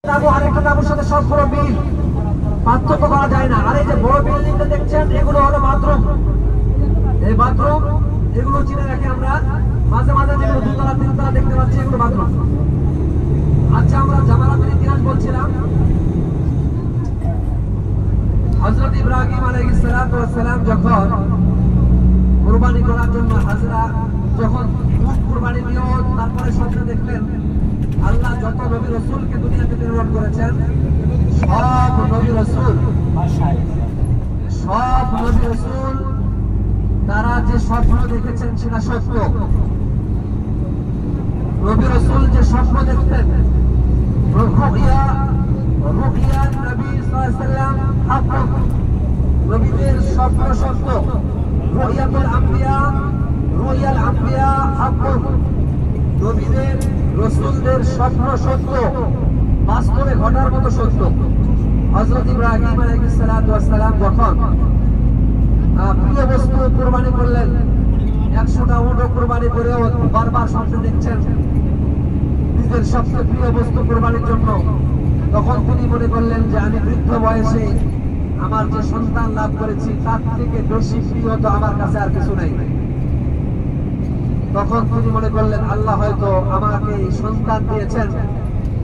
তাবু আরেকটা তাবুর সাথে সবগুলো মিল, পার্থক্য করা যায় না। আর এই যে বড় বিল্ডিংটা দেখছেন, এগুলো হলো বাথরুম। এই বাথরুম এগুলো চিনে রাখি আমরা, মাঝে মাঝে যেগুলো দুতলা তিনতলা দেখতে পাচ্ছি এগুলো বাথরুম। আচ্ছা, আমরা জামালাতের ইতিহাস বলছিলাম। হযরত ইব্রাহিম আলাইহিস সালাম যখন কুরবানি করার জন্য হাজরা যখন কুরবানি দিও, তারপরে স্বপ্নে দেখলেন আল্লাহ যত নবী রাসূলকে দুনিয়াতে প্রেরণ করেছেন, সব নবী রাসূল তারা যে স্বপ্ন দেখেছেন সেটা সত্য। নবী রাসূল যে স্বপ্ন দেখতেন, রুইয়া নবী সাল্লাল্লাহু আলাইহি ওয়াসাল্লাম হক, নবীদের স্বপ্ন সত্য। রুইয়াতুল আম্বিয়া হক, নবীদের রাসূলদের স্বপ্ন সত্য, বাস্তবে ঘটার মতো সত্য। হযরত ইব্রাহিম আলাইহিস সালাম যখন প্রিয় বস্তু কুরবানি করলেন, 100টা উট কুরবানি করেও বারবার স্বপ্ন দেখছেন নিজের সবচেয়ে প্রিয় বস্তু কুরবানির জন্য, তখন তিনি মনে করলেন যে আমি বৃদ্ধ বয়সে আমার যে সন্তান লাভ করেছি তার থেকে বেশি প্রিয় তো আমার কাছে আর কিছু নেই। তখন তিনি মনে করলেন আল্লাহ হয়তো আমাকে সন্তান দিয়েছেন,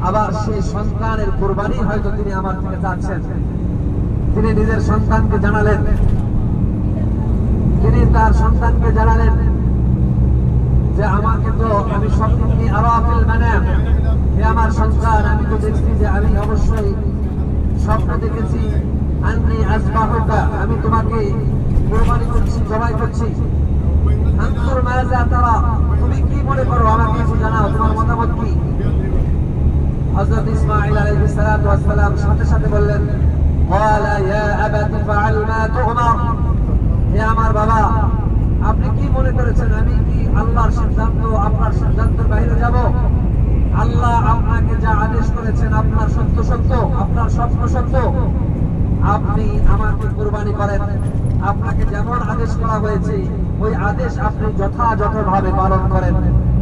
আবার সেই সন্তানের কুরবানি হয়তো তিনি আমার থেকে চাচ্ছেন। তিনি নিজের সন্তানকে জানালেন, যে আমাকে তো আমি স্বপ্নে আরাফিল মানাম, হে আমার সন্তান, আমি তো দেখছি যে আমি অবশ্যই স্বপ্ন দেখেছি আন্নি আযবাহুকা, আমি তোমাকে কুরবানি করছি, জবাই করছি। আনতুর মাযা তারা, তুমি কি মনে করো, আমাকে কিছু জানাও, তোমার মতামত কি? হযরত ইসমাঈল আলাইহিস সালাম সাথে সাথে বললেন, ক্বালা ইয়া আবাতি ফাআল মা তু'মার, হে আমার বাবা, আপনি কি মনে করেছেন আমি কি আল্লাহর সিদ্ধান্ত, আপনার সিদ্ধান্তের বাইরে যাব? আল্লাহ আপনাকে যা আদেশ করেছেন আপনার সত্য সত্য, আপনার স্বপ্ন সত্য। আপনি আমাকে কুরবানি করেন, আপনাকে যেমন আদেশ করা হয়েছে ওই আদেশ আপনি যথাযথভাবে পালন করেন,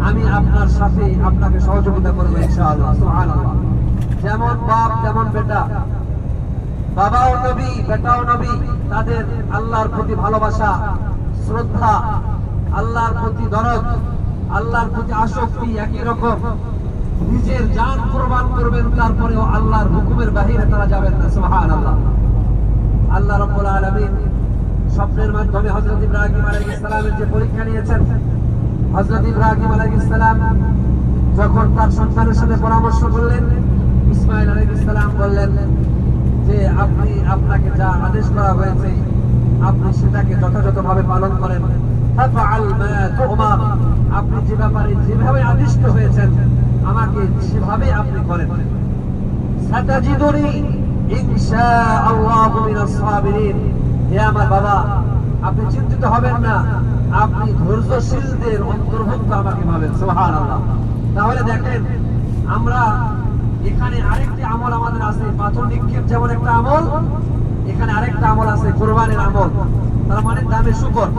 আমি আপনার সাথে আপনাকে সহযোগিতা করবো ইনশাআল্লাহ। সুবহানাল্লাহ। যেমন বাপ তেমন বেটা, বাবাও নবী বেটাও নবী, তাদের আল্লাহর প্রতি ভালোবাসা, শ্রদ্ধা, আল্লাহর প্রতি দরদ, আল্লাহর প্রতি আসক্তি একই রকম। নিজের জান কুরবান করবেন, তারপরেও আল্লাহর হুকুমের বাহিরে তারা যাবেন না। সুবহানাল্লাহ। আল্লাহ রাব্বুল আলামিন স্বপ্নের মাধ্যমে হযরত ইব্রাহিম আলাইহিস সালামের যে পরীক্ষা নিয়েছেন, হযরত ইব্রাহিম আলাইহিস সালাম যখন তার সন্তানের সাথে পরামর্শ করলেন, ইসমাঈল আলাইহিস সালাম বললেন যে আপনাকে যা আদেশ করা হয়েছে আপনি সেটাকে যথাযথভাবে পালন করেন। ফাফআল মা তু'মার, আপনি যে ব্যাপারে যেভাবে আদিষ্ট হয়েছেন আমাকে সেভাবে আপনি করেন। সাতাজিদুনি ইনশাআল্লাহু মিনাস সাবিরিন, হে আমার বাবা, আপনি চিন্তিত হবেন না, আপনি ধৈর্যশীলদের অন্তর্ভুক্ত আমাকে ভাবেন। সুবহানাল্লাহ। তাহলে দেখেন, আমরা এখানে আরেকটি আমল আমাদের আছে, পাথর নিক্ষেপ যেমন একটা আমল, এখানে আরেকটা আমল আছে কুরবানির আমল, তার মানে দামে শুকর।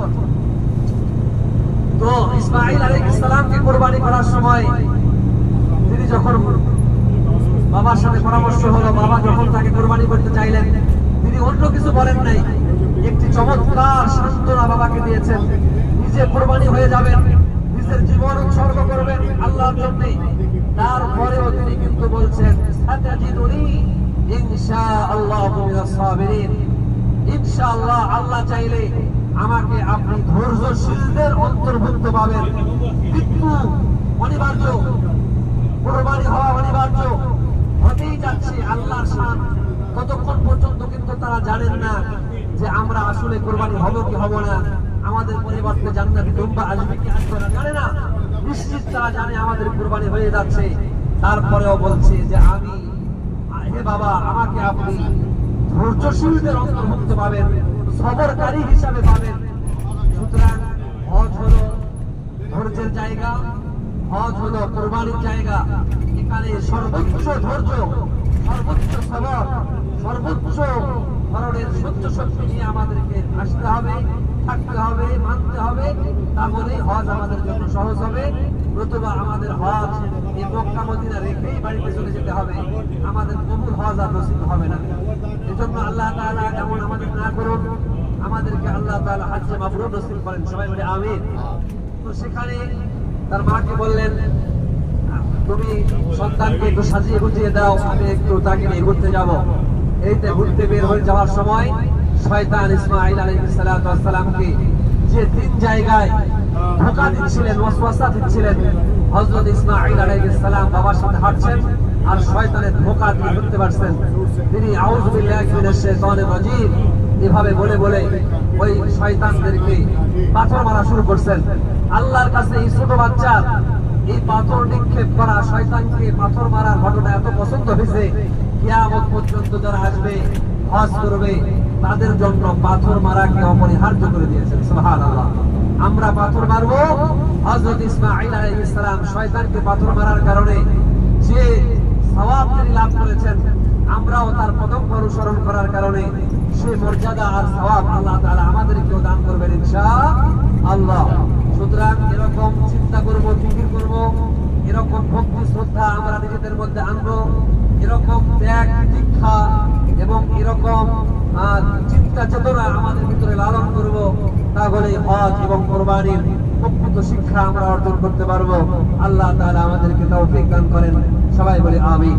তো ইসমাঈল আলাইহিস সালামকে কুরবানি করার সময় তিনি যখন বাবার সাথে পরামর্শ হলো, বাবা যখন তাকে কুরবানি করতে চাইলেন, তিনি অন্য কিছু বলেন নাই, একটি চমৎকার সান্ত্বনা বাবাকে দিয়েছেন। নিজে কুরবানি হয়ে যাবেন, নিজের জীবন উৎসর্গ করবেন আল্লাহর জন্য। তারপরেও তিনি কিন্তু বলছেন সাতাজিদুনি ইনশাআল্লাহু মিনাস সাবিরিন, ইনশাআল্লাহ আল্লাহ চাইলে আমাকে আপনি ধৈর্যশীলদের অন্তর্ভুক্ত পাবেন। মৃত্যু অনিবার্য, কুরবানি হওয়া অনিবার্য, হতেই যাচ্ছে আল্লাহর শান। ততক্ষণ পর্যন্ত কিন্তু তারা জানেন না যে আমরা আসলে কুরবানি হব কি হব না, আমাদের পরিবর্তে জান্নাতি দুম্বা আসবে কি আসবে না জানে না। নিশ্চিত তারা জানে আমাদের কুরবানি হয়ে যাচ্ছে, তারপরেও বলছে যে হে বাবা, আমাকে আপনি ধৈর্যশীলদের অন্তর্ভুক্ত পাবেন, সবরকারী হিসাবে পাবেন। সুতরাং হজ হলো ধৈর্যের জায়গা, হজ হলো কুরবানির জায়গা। এখানে সর্বোচ্চ ধৈর্য, সর্বোচ্চ সবর, সর্বোচ্চ ধরনের সহ্য শক্তি নিয়ে আমাদেরকে আসতে হবে, থাকতে হবে, মানতে হবে। তাহলে হজ আমাদের জন্য সহজ হবে। নতুবা আমাদের হজ এই মক্কা মদিনা রেখেই বাড়িতে চলে যেতে হবে। আমাদের নামাজ আর নসিব হবে না। এজন্য আল্লাহ তাআলা এমন আমাদের না করুন, আমাদেরকে আল্লাহ তাআলা হজ্জে মাবরুর নসিব করেন, সবাই বলে আমিন। তো সেখানে তার মাকে বললেন, তুমি সন্তানকে একটু সাজিয়ে গুছিয়ে দাও, আমি একটু তাকে নিয়ে ঘুরতে যাব। এইতে ঘুরতে বের হয়ে যাওয়ার সময় শয়তান ইসমাঈল আলাইহিস সালাতু ওয়াস সালামকে যে তিন জায়গায় ধোঁকা দিচ্ছিলেন, ওয়াসওয়াসা দিচ্ছিলেন, হযরত ইসমাঈল আলাইহিস সালাম বাবার সাথে হাঁটছেন আর শয়তানের ধোঁকা দিয়ে ধরতে পারছেন। তিনি আউযু বিল্লাহি মিনাশ শাইতানির রাজীম এভাবে বলে বলে ওই শয়তানদেরকে পাথর মারা শুরু করছেন। আল্লাহর কাছে এই ছোট বাচ্চা এই পাথর নিক্ষেপ করা, শয়তানকে পাথর মারার ঘটনা এত পছন্দ হয়েছে, কিয়ামত পর্যন্ত যারা আসবে হজ করবে তাদের জন্য পাথর মারাকে অপরিহার্য করে দিয়েছেন। সুবহানাল্লাহ। আমরা পাথর মারবো, হযরত ইসমাঈল আলাইহিস সালাম শয়তানকে পাথর মারার কারণে যে সওয়াব তিনি লাভ করেছেন, আমরাও তার পদক অনুসরণ করার কারণে সেই মর্যাদা আর সওয়াব আল্লাহ তাআলা আমাদেরকেও দান করবেন ইনশাআল্লাহ। সুতরাং এরকম চিন্তা করব, ফিকির করব, এরকম ভক্তি শ্রদ্ধা আমরা নিজেদের মধ্যে আনবো, এরকম ত্যাগ দীক্ষা এবং এরকম চিন্তা চেতনা আমাদের ভিতরে লালন করব, তাহলে হজ এবং কোরবানির প্রকৃত শিক্ষা আমরা অর্জন করতে পারবো। আল্লাহ তাআলা আমাদেরকে তৌফিক দান করেন, সবাই বলে আমিন।